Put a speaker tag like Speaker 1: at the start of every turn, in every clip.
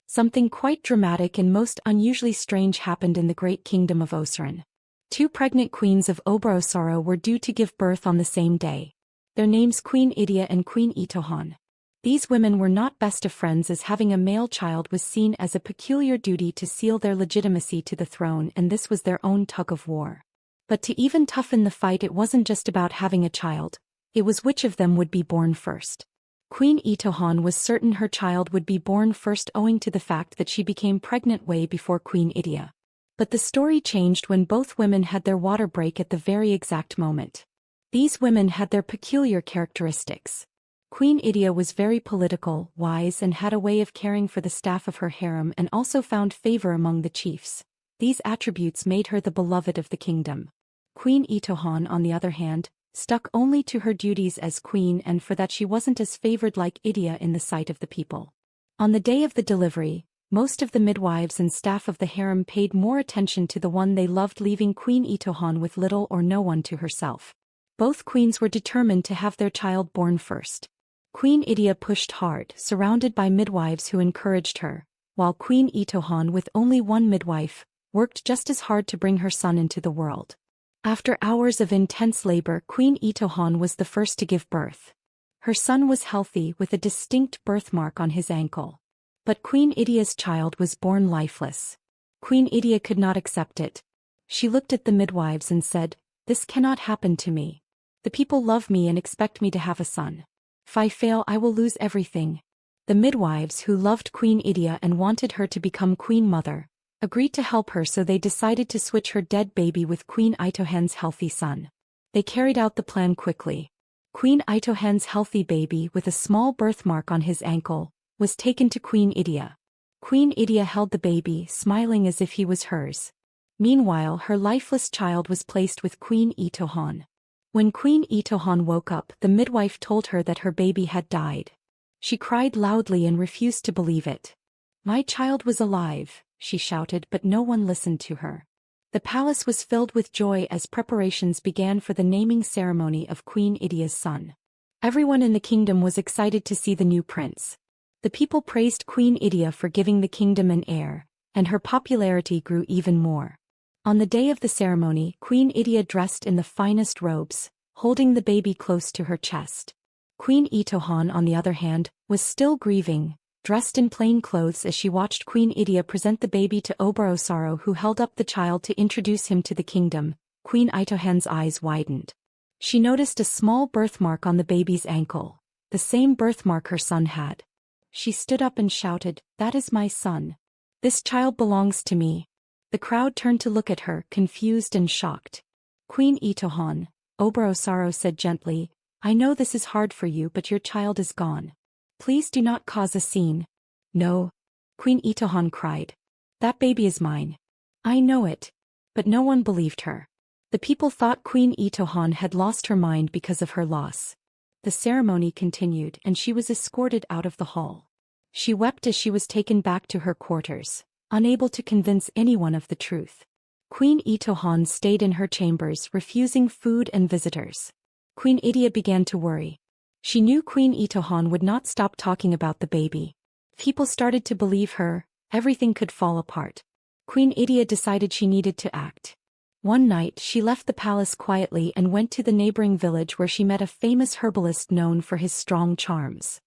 Speaker 1: Something quite dramatic and most unusually strange happened in the great kingdom of Osarun. Two pregnant queens of Osarun were due to give birth on the same day. Their names Queen Idia and Queen Itohan. These women were not best of friends, as having a male child was seen as a peculiar duty to seal their legitimacy to the throne, and this was their own tug of war. But to even toughen the fight, it wasn't just about having a child, it was which of them would be born first. Queen Itohan was certain her child would be born first, owing to the fact that she became pregnant way before Queen Idia. But the story changed when both women had their water break at the very exact moment. These women had their peculiar characteristics. Queen Idia was very political, wise, and had a way of caring for the staff of her harem, and also found favor among the chiefs. These attributes made her the beloved of the kingdom. Queen Itohan, on the other hand, stuck only to her duties as queen, and for that she wasn't as favored like Idia in the sight of the people. On the day of the delivery, most of the midwives and staff of the harem paid more attention to the one they loved, leaving Queen Itohan with little or no one to herself. Both queens were determined to have their child born first. Queen Idia pushed hard, surrounded by midwives who encouraged her, while Queen Itohan, with only one midwife, worked just as hard to bring her son into the world. After hours of intense labor, Queen Itohan was the first to give birth. Her son was healthy, with a distinct birthmark on his ankle. But Queen Idia's child was born lifeless. Queen Idia could not accept it. She looked at the midwives and said, "This cannot happen to me. The people love me and expect me to have a son. If I fail, I will lose everything." The midwives, who loved Queen Idia and wanted her to become Queen Mother, agreed to help her, so they decided to switch her dead baby with Queen Itohan's healthy son. They carried out the plan quickly. Queen Itohan's healthy baby, with a small birthmark on his ankle, was taken to Queen Idia. Queen Idia held the baby, smiling as if he was hers. Meanwhile, her lifeless child was placed with Queen Itohan. When Queen Itohan woke up, the midwife told her that her baby had died. She cried loudly and refused to believe it. "My child was alive," she shouted, but no one listened to her. The palace was filled with joy as preparations began for the naming ceremony of Queen Idia's son. Everyone in the kingdom was excited to see the new prince. The people praised Queen Idia for giving the kingdom an heir, and her popularity grew even more. On the day of the ceremony, Queen Idia dressed in the finest robes, holding the baby close to her chest. Queen Itohan, on the other hand, was still grieving, dressed in plain clothes, as she watched Queen Idia present the baby to Osarun, who held up the child to introduce him to the kingdom. Queen Itohan's eyes widened. She noticed a small birthmark on the baby's ankle, the same birthmark her son had. She stood up and shouted, "That is my son. This child belongs to me." The crowd turned to look at her, confused and shocked. "Queen Itohan," Osarun said gently, "I know this is hard for you, but your child is gone. Please do not cause a scene." "No," Queen Itohan cried. "That baby is mine. I know it." But no one believed her. The people thought Queen Itohan had lost her mind because of her loss. The ceremony continued, and she was escorted out of the hall. She wept as she was taken back to her quarters, unable to convince anyone of the truth. Queen Itohan stayed in her chambers, refusing food and visitors. Queen Idia began to worry. She knew Queen Itohan would not stop talking about the baby. If people started to believe her, everything could fall apart. Queen Idia decided she needed to act. One night, she left the palace quietly and went to the neighboring village, where she met a famous herbalist known for his strong charms.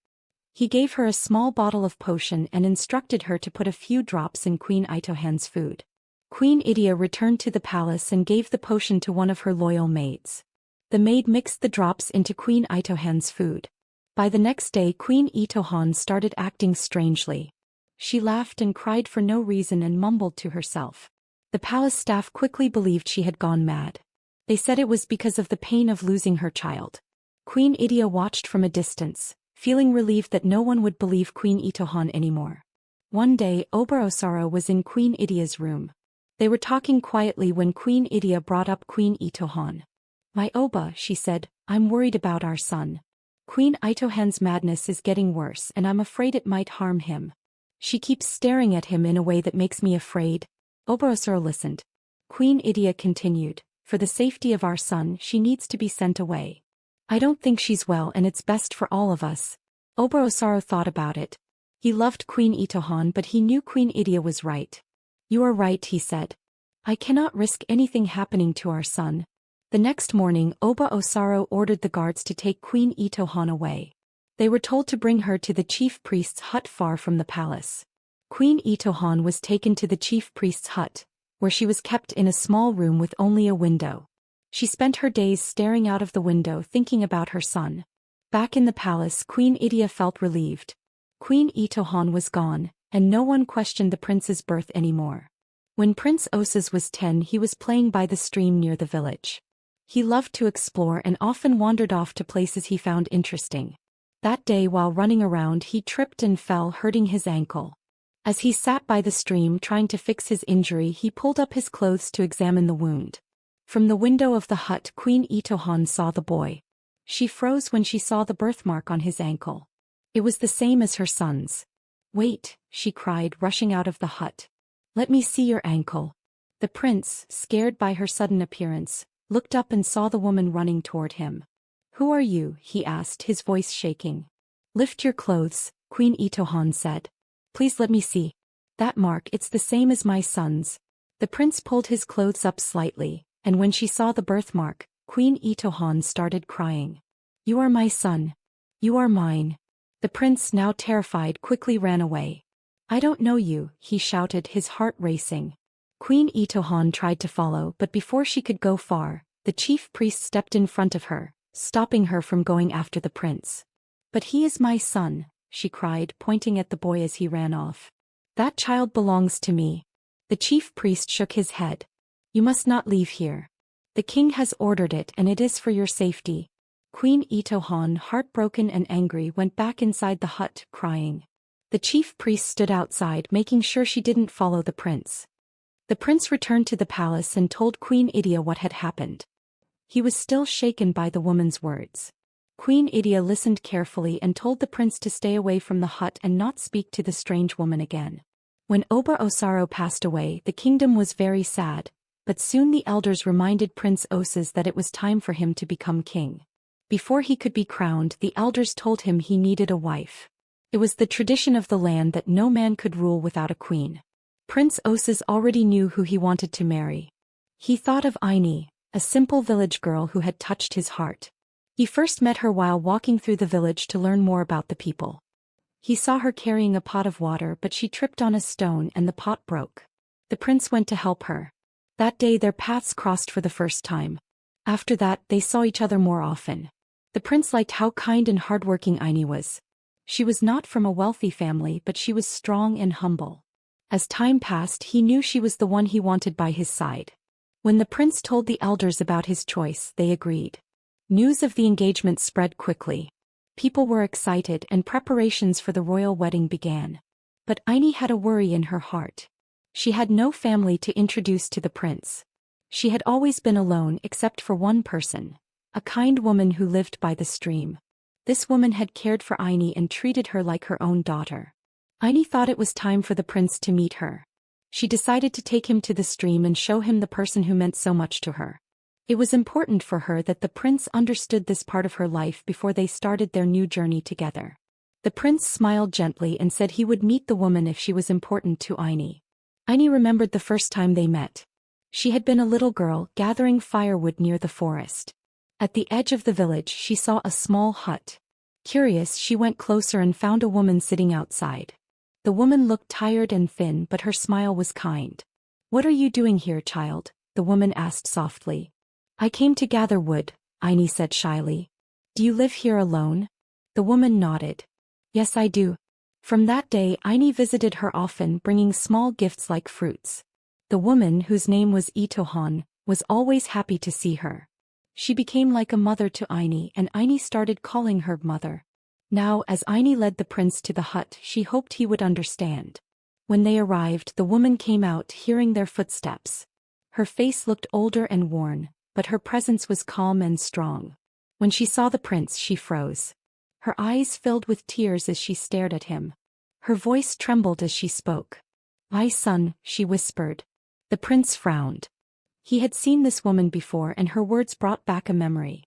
Speaker 1: He gave her a small bottle of potion and instructed her to put a few drops in Queen Itohan's food. Queen Idia returned to the palace and gave the potion to one of her loyal maids. The maid mixed the drops into Queen Itohan's food. By the next day, Queen Itohan started acting strangely. She laughed and cried for no reason and mumbled to herself. The palace staff quickly believed she had gone mad. They said it was because of the pain of losing her child. Queen Idia watched from a distance, feeling relieved that no one would believe Queen Itohan anymore. One day, Osarun was in Queen Idia's room. They were talking quietly when Queen Idia brought up Queen Itohan. "My Oba," she said, "I'm worried about our son. Queen Itohan's madness is getting worse, and I'm afraid it might harm him. She keeps staring at him in a way that makes me afraid." Osarun listened. Queen Idia continued, "For the safety of our son, she needs to be sent away. I don't think she's well, and it's best for all of us." Osarun thought about it. He loved Queen Itohan, but he knew Queen Idia was right. "You are right," he said. "I cannot risk anything happening to our son." The next morning, Osarun ordered the guards to take Queen Itohan away. They were told to bring her to the chief priest's hut far from the palace. Queen Itohan was taken to the chief priest's hut, where she was kept in a small room with only a window. She spent her days staring out of the window thinking about her son. Back in the palace, Queen Idia felt relieved. Queen Itohan was gone, and no one questioned the prince's birth anymore. When Prince Osas was 10, he was playing by the stream near the village. He loved to explore and often wandered off to places he found interesting. That day, while running around, he tripped and fell, hurting his ankle. As he sat by the stream trying to fix his injury, he pulled up his clothes to examine the wound. From the window of the hut, Queen Itohan saw the boy. She froze when she saw the birthmark on his ankle. It was the same as her son's. "Wait," she cried, rushing out of the hut. "Let me see your ankle." The prince, scared by her sudden appearance, looked up and saw the woman running toward him. "Who are you?" he asked, his voice shaking. "Lift your clothes," Queen Itohan said. "Please let me see." "That mark, it's the same as my son's." The prince pulled his clothes up slightly, and when she saw the birthmark, Queen Itohan started crying. "You are my son. You are mine." The prince, now terrified, quickly ran away. "I don't know you," he shouted, his heart racing. Queen Itohan tried to follow, but before she could go far, the chief priest stepped in front of her, stopping her from going after the prince. "But he is my son," she cried, pointing at the boy as he ran off. "That child belongs to me." The chief priest shook his head. "You must not leave here. The king has ordered it, and it is for your safety." Queen Itohan, heartbroken and angry, went back inside the hut, crying. The chief priest stood outside, making sure she didn't follow the prince. The prince returned to the palace and told Queen Idia what had happened. He was still shaken by the woman's words. Queen Idia listened carefully and told the prince to stay away from the hut and not speak to the strange woman again. When Osarun passed away, the kingdom was very sad, but soon the elders reminded Prince Osas that it was time for him to become king. Before he could be crowned, the elders told him he needed a wife. It was the tradition of the land that no man could rule without a queen. Prince Osas already knew who he wanted to marry. He thought of Idia, a simple village girl who had touched his heart. He first met her while walking through the village to learn more about the people. He saw her carrying a pot of water, but she tripped on a stone and the pot broke. The prince went to help her. That day their paths crossed for the first time. After that, they saw each other more often. The prince liked how kind and hardworking Idia was. She was not from a wealthy family, but she was strong and humble. As time passed, he knew she was the one he wanted by his side. When the prince told the elders about his choice, they agreed. News of the engagement spread quickly. People were excited and preparations for the royal wedding began. But Idia had a worry in her heart. She had no family to introduce to the prince. She had always been alone except for one person, a kind woman who lived by the stream. This woman had cared for Idia and treated her like her own daughter. Idia thought it was time for the prince to meet her. She decided to take him to the stream and show him the person who meant so much to her. It was important for her that the prince understood this part of her life before they started their new journey together. The prince smiled gently and said he would meet the woman if she was important to Idia. Idia remembered the first time they met. She had been a little girl gathering firewood near the forest. At the edge of the village, she saw a small hut. Curious, she went closer and found a woman sitting outside. The woman looked tired and thin, but her smile was kind. "What are you doing here, child?" the woman asked softly. "I came to gather wood," Idia said shyly. "Do you live here alone?" The woman nodded. "Yes, I do." From that day, Idia visited her often, bringing small gifts like fruits. The woman, whose name was Itohan, was always happy to see her. She became like a mother to Idia, and Idia started calling her mother. Now, as Idia led the prince to the hut, she hoped he would understand. When they arrived, the woman came out, hearing their footsteps. Her face looked older and worn, but her presence was calm and strong. When she saw the prince, she froze. Her eyes filled with tears as she stared at him. Her voice trembled as she spoke. "My son," she whispered. The prince frowned. He had seen this woman before, and her words brought back a memory.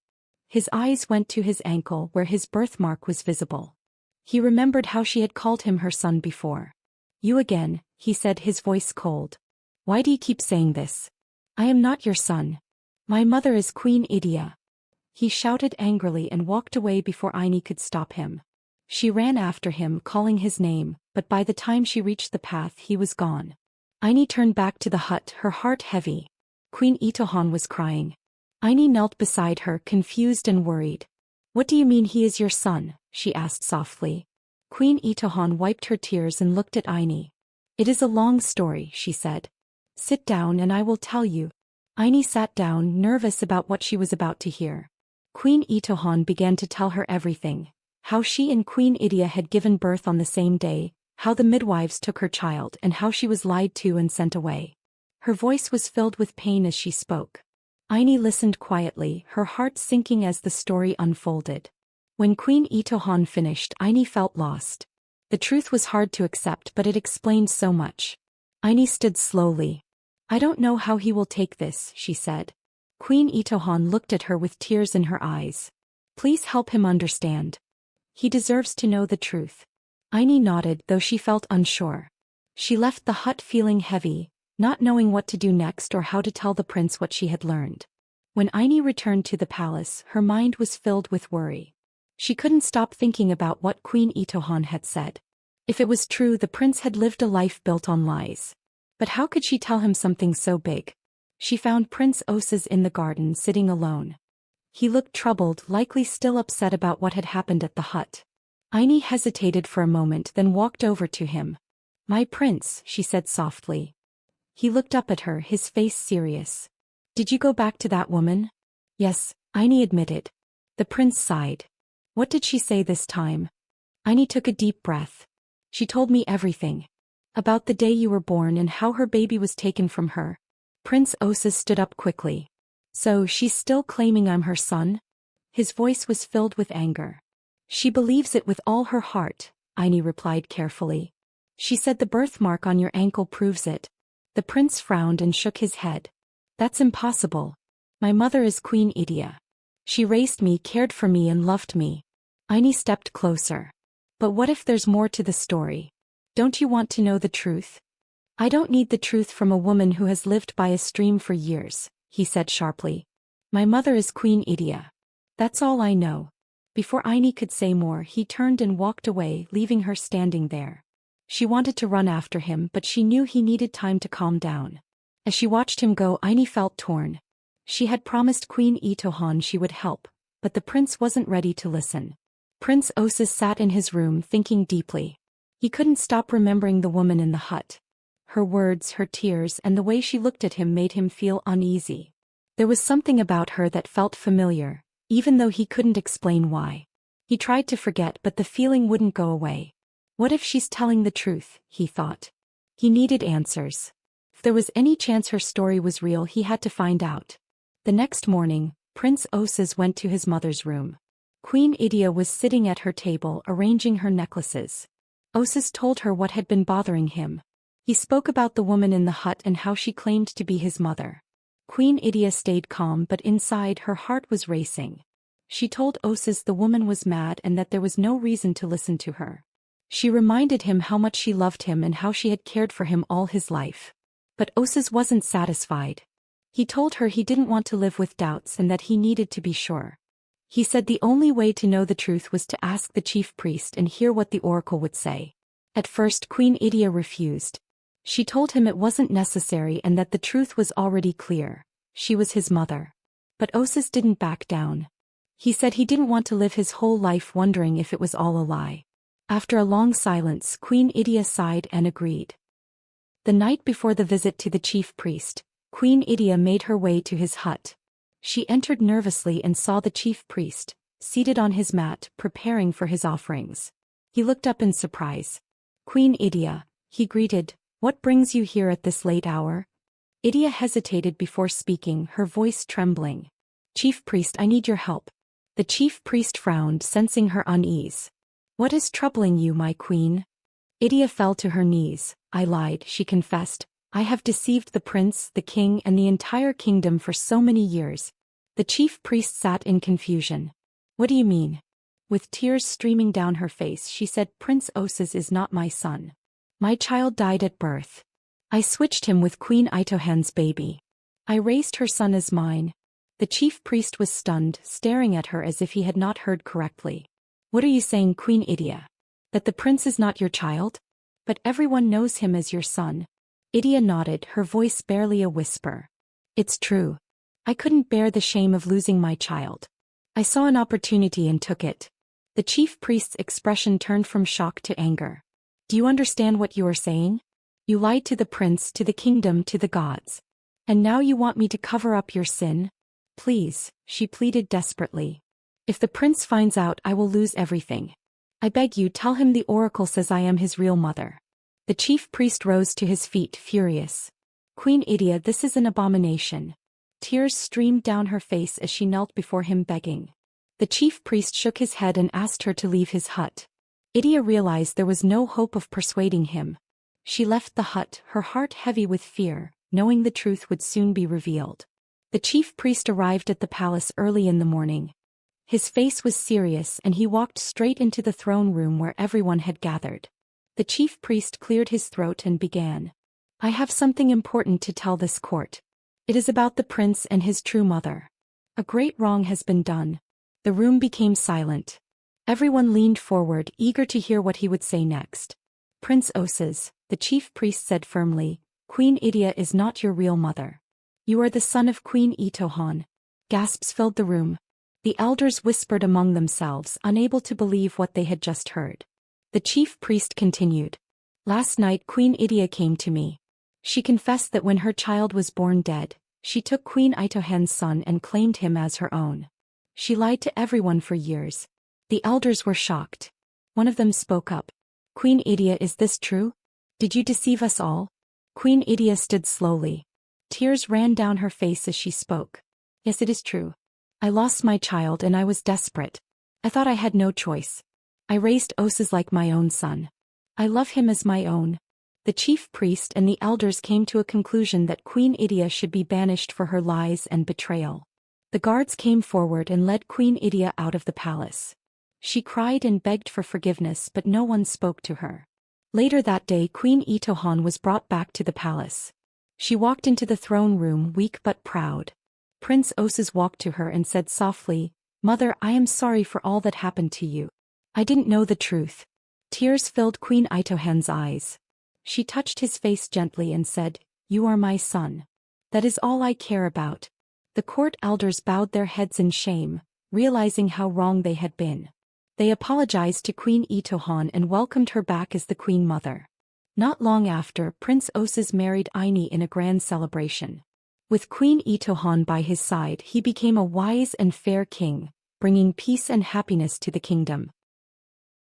Speaker 1: His eyes went to his ankle where his birthmark was visible. He remembered how she had called him her son before. You again, he said, his voice cold. Why do you keep saying this? I am not your son. My mother is Queen Idia. He shouted angrily and walked away before Ini could stop him. She ran after him, calling his name, but by the time she reached the path he was gone. Ini turned back to the hut, her heart heavy. Queen Itohan was crying. Ini knelt beside her, confused and worried. What do you mean he is your son? She asked softly. Queen Itohan wiped her tears and looked at Ini. It is a long story, she said. Sit down and I will tell you. Ini sat down, nervous about what she was about to hear. Queen Itohan began to tell her everything. How she and Queen Idia had given birth on the same day, how the midwives took her child and how she was lied to and sent away. Her voice was filled with pain as she spoke. Ini listened quietly, her heart sinking as the story unfolded. When Queen Itohan finished, Ini felt lost. The truth was hard to accept, but it explained so much. Ini stood slowly. I don't know how he will take this, she said. Queen Itohan looked at her with tears in her eyes. Please help him understand. He deserves to know the truth. Ini nodded, though she felt unsure. She left the hut feeling heavy, not knowing what to do next or how to tell the prince what she had learned. When Ini returned to the palace, her mind was filled with worry. She couldn't stop thinking about what Queen Itohan had said. If it was true, the prince had lived a life built on lies. But how could she tell him something so big? She found Prince Osas in the garden, sitting alone. He looked troubled, likely still upset about what had happened at the hut. Ini hesitated for a moment, then walked over to him. My prince, she said softly. He looked up at her, his face serious. Did you go back to that woman? Yes, Ini admitted. The prince sighed. What did she say this time? Ini took a deep breath. She told me everything. About the day you were born and how her baby was taken from her. Prince Osas stood up quickly. So she's still claiming I'm her son? His voice was filled with anger. She believes it with all her heart, Ini replied carefully. She said the birthmark on your ankle proves it. The prince frowned and shook his head. That's impossible. My mother is Queen Idia. She raised me, cared for me and loved me. Ini stepped closer. But what if there's more to the story? Don't you want to know the truth? I don't need the truth from a woman who has lived by a stream for years, he said sharply. My mother is Queen Idia. That's all I know. Before Ini could say more, he turned and walked away, leaving her standing there. She wanted to run after him, but she knew he needed time to calm down. As she watched him go, Ini felt torn. She had promised Queen Itohan she would help, but the prince wasn't ready to listen. Prince Osas sat in his room thinking deeply. He couldn't stop remembering the woman in the hut. Her words, her tears, and the way she looked at him made him feel uneasy. There was something about her that felt familiar, even though he couldn't explain why. He tried to forget, but the feeling wouldn't go away. What if she's telling the truth, he thought. He needed answers. If there was any chance her story was real, he had to find out. The next morning, Prince Osas went to his mother's room. Queen Idia was sitting at her table, arranging her necklaces. Osas told her what had been bothering him. He spoke about the woman in the hut and how she claimed to be his mother. Queen Idia stayed calm, but inside her heart was racing. She told Osas the woman was mad and that there was no reason to listen to her. She reminded him how much she loved him and how she had cared for him all his life. But Osas wasn't satisfied. He told her he didn't want to live with doubts and that he needed to be sure. He said the only way to know the truth was to ask the chief priest and hear what the oracle would say. At first, Queen Idia refused. She told him it wasn't necessary and that the truth was already clear. She was his mother. But Osas didn't back down. He said he didn't want to live his whole life wondering if it was all a lie. After a long silence, Queen Idia sighed and agreed. The night before the visit to the chief priest, Queen Idia made her way to his hut. She entered nervously and saw the chief priest, seated on his mat, preparing for his offerings. He looked up in surprise. Queen Idia, he greeted, what brings you here at this late hour? Idia hesitated before speaking, her voice trembling. Chief priest, I need your help. The chief priest frowned, sensing her unease. What is troubling you, my queen? Idia fell to her knees. I lied, she confessed. I have deceived the prince, the king, and the entire kingdom for so many years. The chief priest sat in confusion. What do you mean? With tears streaming down her face, she said, Prince Oses is not my son. My child died at birth. I switched him with Queen Itohan's baby. I raised her son as mine. The chief priest was stunned, staring at her as if he had not heard correctly. What are you saying, Queen Idia? That the prince is not your child? But everyone knows him as your son. Idia nodded, her voice barely a whisper. It's true. I couldn't bear the shame of losing my child. I saw an opportunity and took it. The chief priest's expression turned from shock to anger. Do you understand what you are saying? You lied to the prince, to the kingdom, to the gods. And now you want me to cover up your sin? Please, she pleaded desperately. If the prince finds out, I will lose everything. I beg you, tell him the oracle says I am his real mother. The chief priest rose to his feet, furious. Queen Idia, this is an abomination. Tears streamed down her face as she knelt before him, begging. The chief priest shook his head and asked her to leave his hut. Idia realized there was no hope of persuading him. She left the hut, her heart heavy with fear, knowing the truth would soon be revealed. The chief priest arrived at the palace early in the morning. His face was serious and he walked straight into the throne room where everyone had gathered. The chief priest cleared his throat and began. I have something important to tell this court. It is about the prince and his true mother. A great wrong has been done. The room became silent. Everyone leaned forward, eager to hear what he would say next. Prince Oses, the chief priest said firmly, Queen Idia is not your real mother. You are the son of Queen Itohan. Gasps filled the room. The elders whispered among themselves, unable to believe what they had just heard. The chief priest continued. Last night Queen Idia came to me. She confessed that when her child was born dead, she took Queen Itohan's son and claimed him as her own. She lied to everyone for years. The elders were shocked. One of them spoke up. Queen Idia, is this true? Did you deceive us all? Queen Idia stood slowly. Tears ran down her face as she spoke. Yes, it is true. I lost my child and I was desperate. I thought I had no choice. I raised Oses like my own son. I love him as my own. The chief priest and the elders came to a conclusion that Queen Idia should be banished for her lies and betrayal. The guards came forward and led Queen Idia out of the palace. She cried and begged for forgiveness, but no one spoke to her. Later that day, Queen Itohan was brought back to the palace. She walked into the throne room, weak but proud. Prince Oses walked to her and said softly, Mother, I am sorry for all that happened to you. I didn't know the truth. Tears filled Queen Itohan's eyes. She touched his face gently and said, You are my son. That is all I care about. The court elders bowed their heads in shame, realizing how wrong they had been. They apologized to Queen Itohan and welcomed her back as the Queen Mother. Not long after, Prince Oses married Idia in a grand celebration. With Queen Itohan by his side, he became a wise and fair king, bringing peace and happiness to the kingdom.